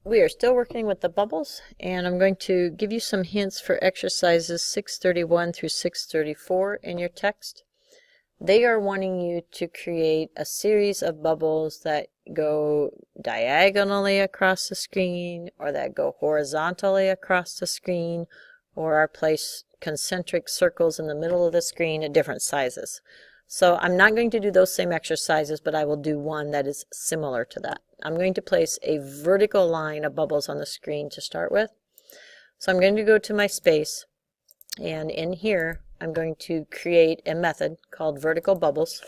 we are still working with the bubbles, and I'm going to give you some hints for exercises 631 through 634 in your text. They are wanting you to create a series of bubbles that go diagonally across the screen, or that go horizontally across the screen, or are placed concentric circles in the middle of the screen at different sizes. So I'm not going to do those same exercises, but I will do one that is similar to that. I'm going to place a vertical line of bubbles on the screen to start with. So I'm going to go to my space, and in here I'm going to create a method called vertical bubbles.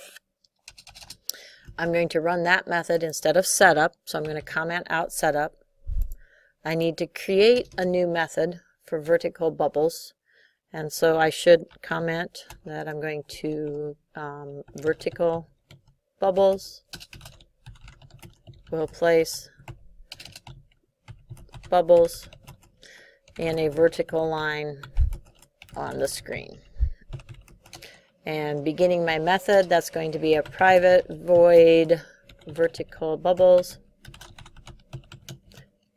I'm going to run that method instead of setup, so I'm going to comment out setup. I need to create a new method for vertical bubbles, and so I should comment that I'm going to vertical bubbles will place bubbles in a vertical line on the screen. And beginning my method, that's going to be a private void vertical bubbles.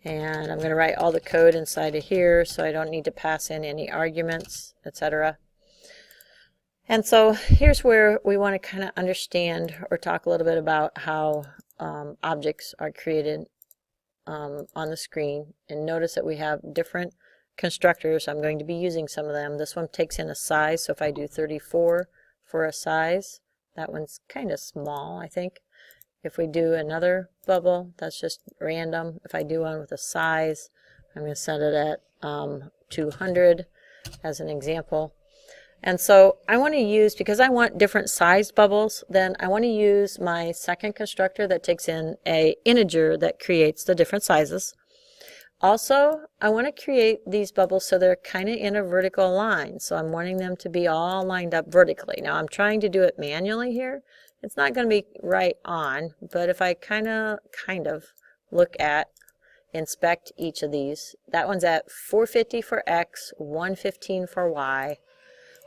And I'm going to write all the code inside of here, so I don't need to pass in any arguments, etc. And so here's where we want to kind of understand or talk a little bit about how objects are created on the screen. And notice that we have different constructors. I'm going to be using some of them. This one takes in a size, so if I do 34 for a size, that one's kind of small, I think. If we do another bubble, that's just random. If I do one with a size, I'm going to set it at 200 as an example. And so I want to use, because I want different sized bubbles, then I want to use my second constructor that takes in an integer that creates the different sizes. Also, I want to create these bubbles so they're kind of in a vertical line. So I'm wanting them to be all lined up vertically. Now I'm trying to do it manually here. It's not going to be right on, but if I kind of look at, inspect each of these, that one's at 450 for X, 115 for Y.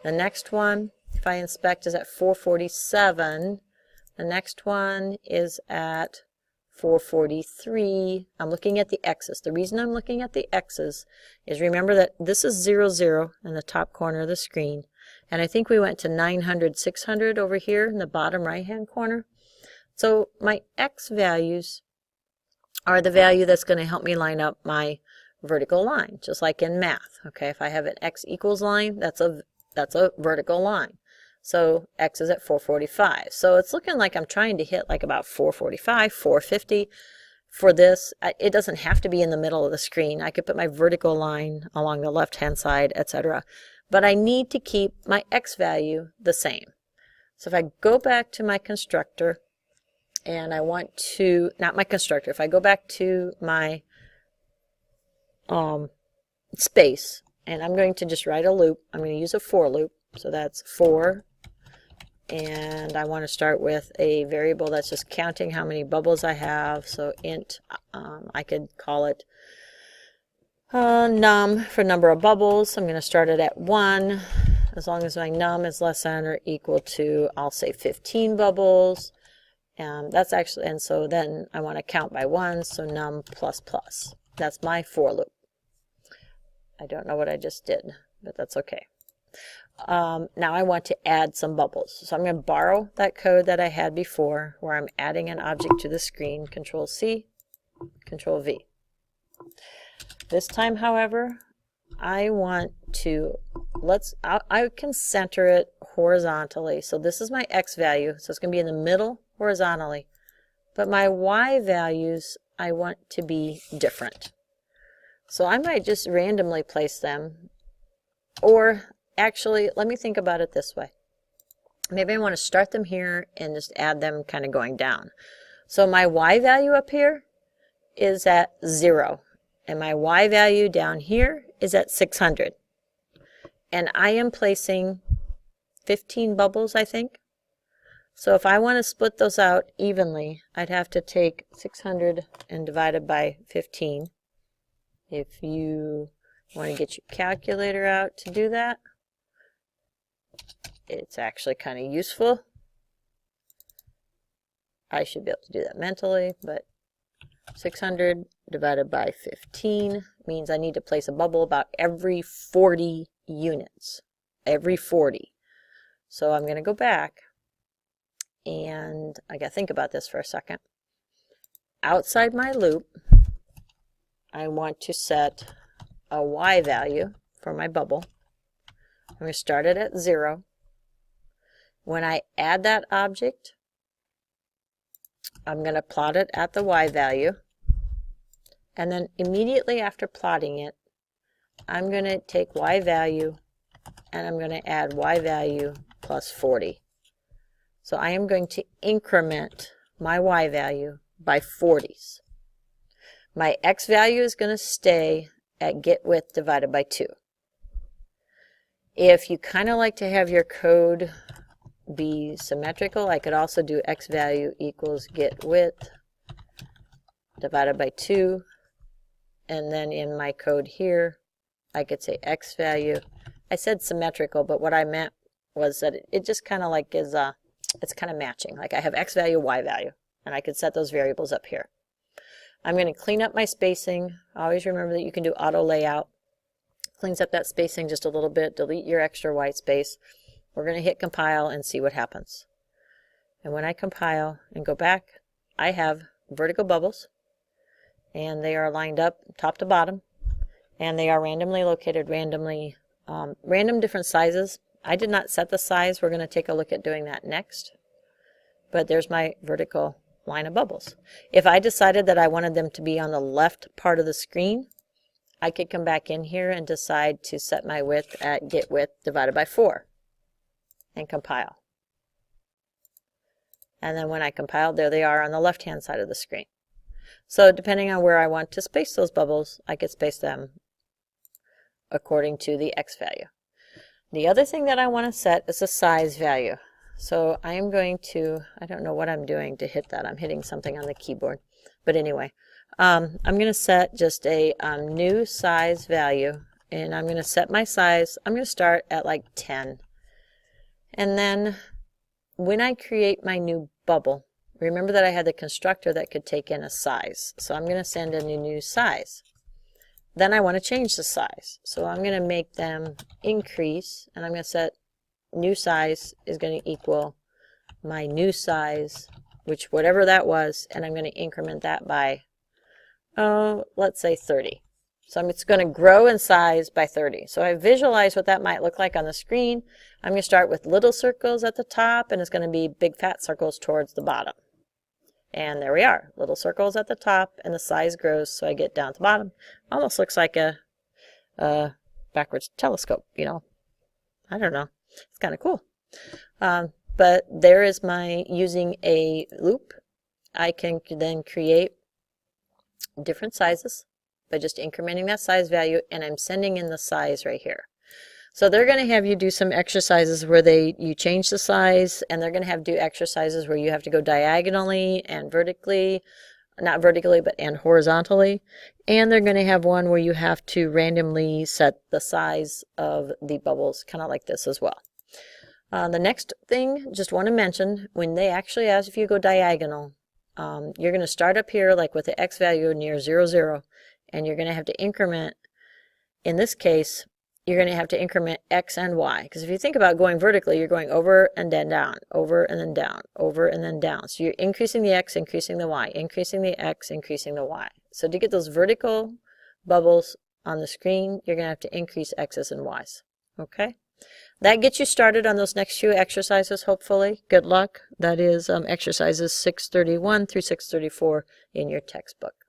The next one, if I inspect, is at 447. The next one is at 443. I'm looking at the X's. The reason I'm looking at the X's is, remember that this is 0, 0 in the top corner of the screen. And I think we went to 900, 600 over here in the bottom right-hand corner. So my X values are the value that's going to help me line up my vertical line, just like in math. Okay, if I have an X equals line, that's a vertical line. So X is at 445. So it's looking like I'm trying to hit like about 445, 450 for this. It doesn't have to be in the middle of the screen. I could put my vertical line along the left-hand side, etc. But I need to keep my X value the same. So if I go back to my constructor, and I want to, not my constructor, if I go back to my space, and I'm going to just write a loop. I'm going to use a for loop. So that's for, and I want to start with a variable that's just counting how many bubbles I have. So int, I could call it num for number of bubbles. I'm going to start it at 1. As long as my num is less than or equal to, I'll say 15 bubbles. That's actually, and so then I want to count by 1, so num plus plus. That's my for loop. I don't know what I just did, but that's okay. Now I want to add some bubbles. So I'm going to borrow that code that I had before, where I'm adding an object to the screen, Control C, Control V. This time, however, I want to, I can center it horizontally. So this is my X value, so it's going to be in the middle horizontally. But my Y values, I want to be different. So I might just randomly place them, or actually, let me think about it this way. Maybe I want to start them here and just add them kind of going down. So my Y value up here is at 0, and my Y value down here is at 600. And I am placing 15 bubbles, I think. So if I want to split those out evenly, I'd have to take 600 and divide it by 15. If you want to get your calculator out to do that, it's actually kind of useful. I should be able to do that mentally, but 600 divided by 15 means I need to place a bubble about every 40 units. Every 40. So I'm going to go back, and I got to think about this for a second. Outside my loop, I want to set a y value for my bubble. I'm going to start it at 0. When I add that object, I'm going to plot it at the y value, and then immediately after plotting it, I'm going to take y value and I'm going to add y value plus 40. So I am going to increment my y value by 40s. My x value is going to stay at get width divided by 2. If you kind of like to have your code be symmetrical, I could also do x value equals get width divided by 2, and then in my code here I could say x value. I said symmetrical, but what I meant was that it just kind of like is it's kind of matching. Like I have x value, y value, and I could set those variables up here. I'm going to clean up my spacing. Always remember that you can do auto layout. Cleans up that spacing just a little bit. Delete your extra white space. We're going to hit compile and see what happens. And when I compile and go back, I have vertical bubbles, and they are lined up top to bottom, and they are randomly located, random different sizes. I did not set the size. We're going to take a look at doing that next. But there's my vertical line of bubbles. If I decided that I wanted them to be on the left part of the screen, I could come back in here and decide to set my width at get width divided by 4 and compile. And then when I compile, there they are on the left hand side of the screen. So depending on where I want to space those bubbles, I could space them according to the x value. The other thing that I want to set is a size value. So I am going to, I don't know what I'm doing to hit that. I'm hitting something on the keyboard. But anyway, I'm going to set just a new size value, and I'm going to set my size. I'm going to start at like 10. And then when I create my new bubble, remember that I had the constructor that could take in a size. So I'm going to send in a new size. Then I want to change the size. So I'm going to make them increase, and I'm going to set new size is going to equal my new size, which whatever that was, and I'm going to increment that by, let's say 30. So it's going to grow in size by 30. So I visualize what that might look like on the screen. I'm going to start with little circles at the top, and it's going to be big fat circles towards the bottom. And there we are, little circles at the top, and the size grows, so I get down at the bottom. Almost looks like a backwards telescope, you know. I don't know. It's kind of cool. But there is my using a loop. I can then create different sizes by just incrementing that size value, and I'm sending in the size right here. So they're going to have you do some exercises where you change the size, and they're going to have do exercises where you have to go diagonally and vertically, not vertically, but and horizontally. And they're going to have one where you have to randomly set the size of the bubbles, kind of like this as well. The next thing, just want to mention, when they actually ask if you go diagonal, you're going to start up here like with the x value near 0, 0, and you're going to have to increment, in this case, you're going to have to increment x and y. Because if you think about going vertically, you're going over and then down, over and then down, over and then down. So you're increasing the x, increasing the y, increasing the x, increasing the y. So to get those vertical bubbles on the screen, you're going to have to increase x's and y's. Okay? That gets you started on those next few exercises, hopefully. Good luck. That is exercises 631 through 634 in your textbook.